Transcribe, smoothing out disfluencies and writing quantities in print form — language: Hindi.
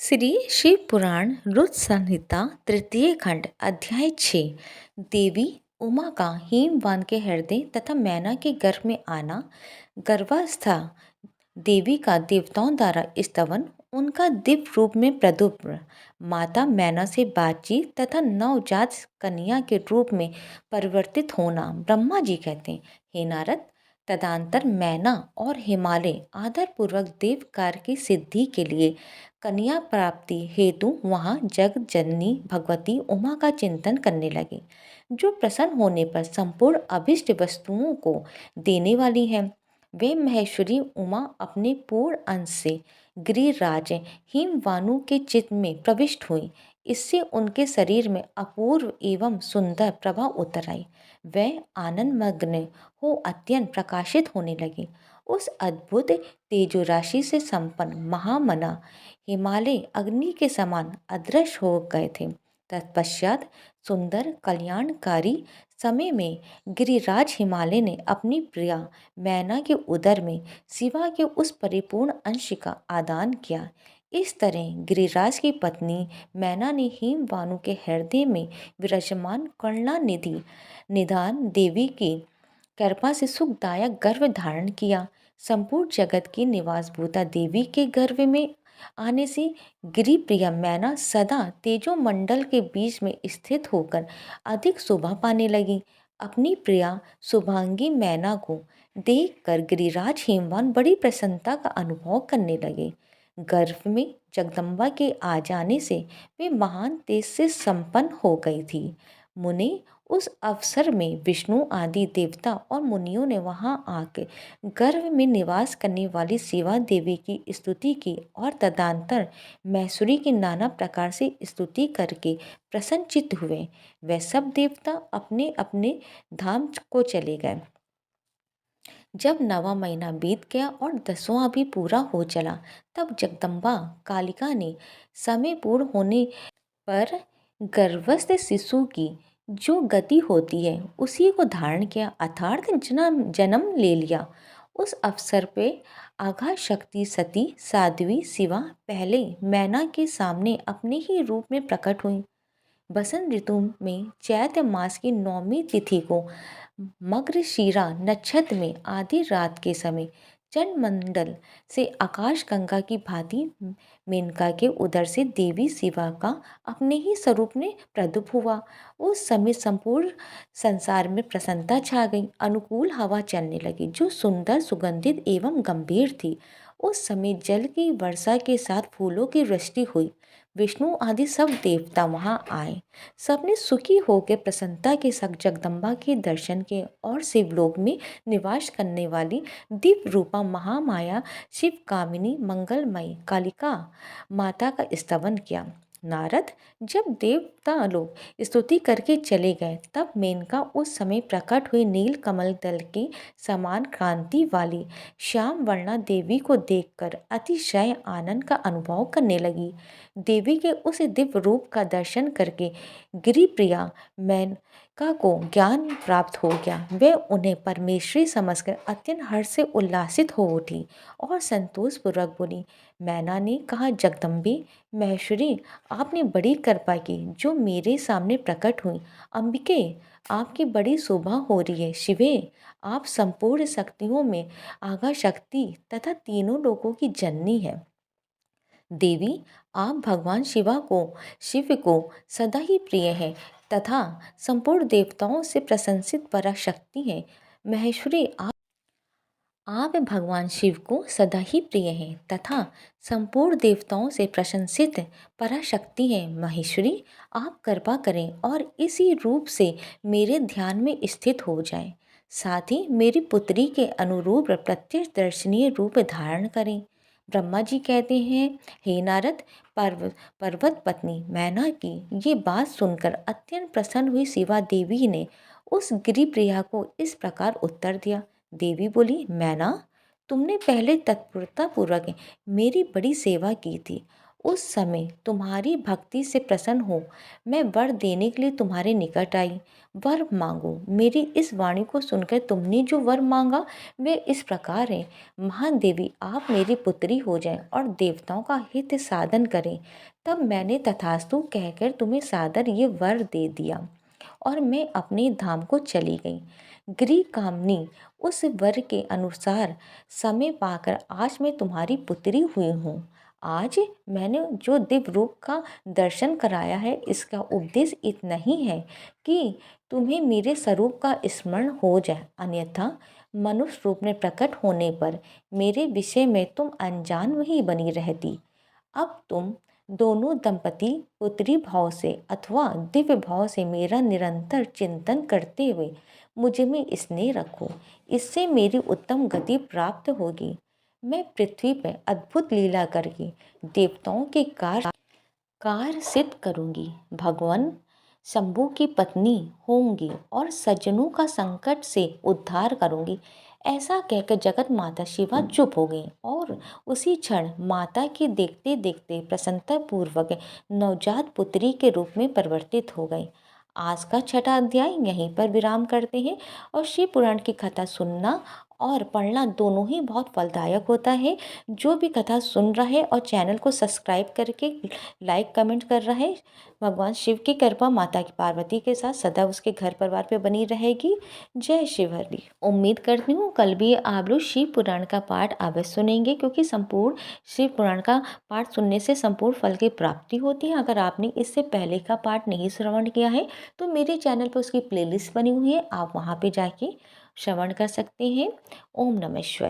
श्री शिव पुराण रुद्र संहिता तृतीय खंड अध्याय 6 देवी उमा का हेमवान के हृदय तथा मैना के गर्भ में आना। गर्भावस्था देवी का देवताओं द्वारा स्तवन, उनका दिव्य रूप में प्रदुप्र, माता मैना से बातचीत तथा नवजात कन्या के रूप में परिवर्तित होना। ब्रह्मा जी कहते हैं, हे नारद, तदंतर मैना और हिमालय आदरपूर्वक देव कार्य की सिद्धि के लिए कन्या प्राप्ति हेतु वहाँ जग जननी भगवती उमा का चिंतन करने लगे, जो प्रसन्न होने पर संपूर्ण अभिष्ट वस्तुओं को देने वाली है। वे महेश्वरी उमा अपने पूर्ण अंश से गिरिराज हिमवानु के चित्त में प्रविष्ट हुई। इससे उनके शरीर में अपूर्व एवं सुंदर प्रभा उतर आई। वह आनंद मग्न हो अत्यंत प्रकाशित होने लगे। उस अद्भुत तेजो राशि से संपन्न महामना हिमालय अग्नि के समान अदृश्य हो गए थे। तत्पश्चात सुंदर कल्याणकारी समय में गिरिराज हिमालय ने अपनी प्रिया मैना के उदर में शिवा के उस परिपूर्ण अंश का आदान किया। इस तरह गिरिराज की पत्नी मैना ने हिमवानु के हृदय में विराजमान करुणानिधि निधान देवी की कृपा से सुखदायक गर्भ धारण किया। संपूर्ण जगत की निवासभूता देवी के गर्भ में आने से गिरिप्रिया मैना सदा तेजोमंडल के बीच में स्थित होकर अधिक शोभा पाने लगी। अपनी प्रिया शुभांगी मैना को देखकर गिरिराज हेमवान बड़ी प्रसन्नता का अनुभव करने लगे। गर्भ में जगदम्बा के आ जाने से वे महान तेज से संपन्न हो गई थी। मुनि उस अवसर में विष्णु आदि देवता और मुनियों ने वहां आकर गर्भ में निवास करने वाली शिवा देवी की स्तुति की और तदंतर मैसूरी की नाना प्रकार से स्तुति करके प्रसन्नचित्त हुए। वे सब देवता अपने अपने धाम को चले गए। जब नवा महीना बीत गया और 10वां भी पूरा हो चला, तब जगदम्बा कालिका ने समय पूर्ण होने पर गर्भस्थ शिशु की जो गति होती है उसी को धारण किया, अर्थात जन्म ले लिया। उस अवसर पे आघा शक्ति सती साध्वी शिवा पहले मैना के सामने अपने ही रूप में प्रकट हुई। बसंत ऋतु में चैत्र मास की 9वीं तिथि को मृगशिरा नक्षत्र में आधी रात के समय चंद्रमंडल से आकाश गंगा की भांति मेनका के उदर से देवी शिवा का अपने ही स्वरूप में प्रदुप हुआ। उस समय संपूर्ण संसार में प्रसन्नता छा गई। अनुकूल हवा चलने लगी जो सुंदर, सुगंधित एवं गंभीर थी। उस समय जल की वर्षा के साथ फूलों की वृष्टि हुई। विष्णु आदि सब देवता वहां आए। सबने सुखी होकर प्रसन्नता के साथ जगदम्बा के दर्शन किए और शिवलोक में निवास करने वाली दिव्य रूपा महामाया शिव कामिनी मंगलमयी कालिका माता का स्तवन किया। नारद, जब देवता लोग स्तुति करके चले गए, तब मेनका उस समय प्रकट हुई नील कमल दल की समान कांति वाली श्याम वर्णा देवी को देखकर अतिशय आनंद का अनुभव करने लगी। देवी के उस दिव्य रूप का दर्शन करके गिरिप्रिया मेनका को ज्ञान प्राप्त हो गया। वे उन्हें परमेश्वरी समझकर अत्यंत हर्ष से उल्लासित हो उठी और संतोष पूर्वक बोली। मैना ने कहा, जगदम्बे महेश्वरी, आपने बड़ी कृपा की जो मेरे सामने प्रकट हुई। अंबिके, आपकी बड़ी शोभा हो रही है। शिवे, आप संपूर्ण शक्तियों में आगा शक्ति तथा तीनों लोकों की जननी है। देवी, आप भगवान शिव को सदा ही प्रिय हैं तथा संपूर्ण देवताओं से प्रशंसित पराशक्ति हैं। महेश्वरी, आप भगवान शिव को सदा ही प्रिय हैं तथा संपूर्ण देवताओं से प्रशंसित पराशक्ति हैं। महेश्वरी, आप कृपा करें और इसी रूप से मेरे ध्यान में स्थित हो जाएं। साथ ही मेरी पुत्री के अनुरूप प्रत्यक्ष दर्शनीय रूप धारण करें। ब्रह्मा जी कहते हैं, हे नारद, पर्वत पत्नी मैना की ये बात सुनकर अत्यंत प्रसन्न हुई शिवा देवी ने उस गिरिप्रिया को इस प्रकार उत्तर दिया। देवी बोली, मैना, तुमने पहले तत्परता पूर्वक मेरी बड़ी सेवा की थी उस समय तुम्हारी भक्ति से प्रसन्न हो मैं वर देने के लिए तुम्हारे निकट आई। वर मांगो। मेरी इस वाणी को सुनकर तुमने जो वर मांगा वे इस प्रकार है। महान देवी, आप मेरी पुत्री हो जाएं और देवताओं का हित साधन करें। तब मैंने तथास्तु कहकर तुम्हें सादर ये वर दे दिया और मैं अपने धाम को चली गई। गृह कामनी उस वर के अनुसार समय पाकर आज मैं तुम्हारी पुत्री हुई हूँ। आज मैंने जो दिव्य रूप का दर्शन कराया है इसका उपदेश इतना ही है कि तुम्हें मेरे स्वरूप का स्मरण हो जाए, अन्यथा मनुष्य रूप में प्रकट होने पर मेरे विषय में तुम अनजान वही बनी रहती। अब तुम दोनों दंपति पुत्री भाव से अथवा दिव्य भाव से मेरा निरंतर चिंतन करते हुए मुझे में स्नेह रखो। इससे मेरी उत्तम गति प्राप्त होगी। मैं पृथ्वी पर अद्भुत लीला करके देवताओं के कार्य सिद्ध करूंगी। भगवान शंभू की पत्नी होंगी और सज्जनों का संकट से उद्धार करूंगी। ऐसा कहकर जगत माता शिवा चुप हो गई और उसी क्षण माता के देखते देखते प्रसन्नता पूर्वक नवजात पुत्री के रूप में परिवर्तित हो गई। आज का छठा अध्याय यहीं पर विराम करते हैं और शिव पुराण की कथा सुनना और पढ़ना दोनों ही बहुत फलदायक होता है। जो भी कथा सुन रहा है और चैनल को सब्सक्राइब करके लाइक कमेंट कर रहा है, भगवान शिव की कृपा माता की पार्वती के साथ सदा उसके घर परिवार पे बनी रहेगी। जय शिव हरि। उम्मीद करती हूँ कल भी आप लोग शिव पुराण का पाठ अवश्य सुनेंगे, क्योंकि संपूर्ण शिव पुराण का पाठ सुनने से संपूर्ण फल की प्राप्ति होती है। अगर आपने इससे पहले का पाठ नहीं श्रवण किया है तो मेरे चैनल पर उसकी प्लेलिस्ट बनी हुई है, आप वहाँ पे जाके श्रवण कर सकते हैं। ओम नमः शिवाय।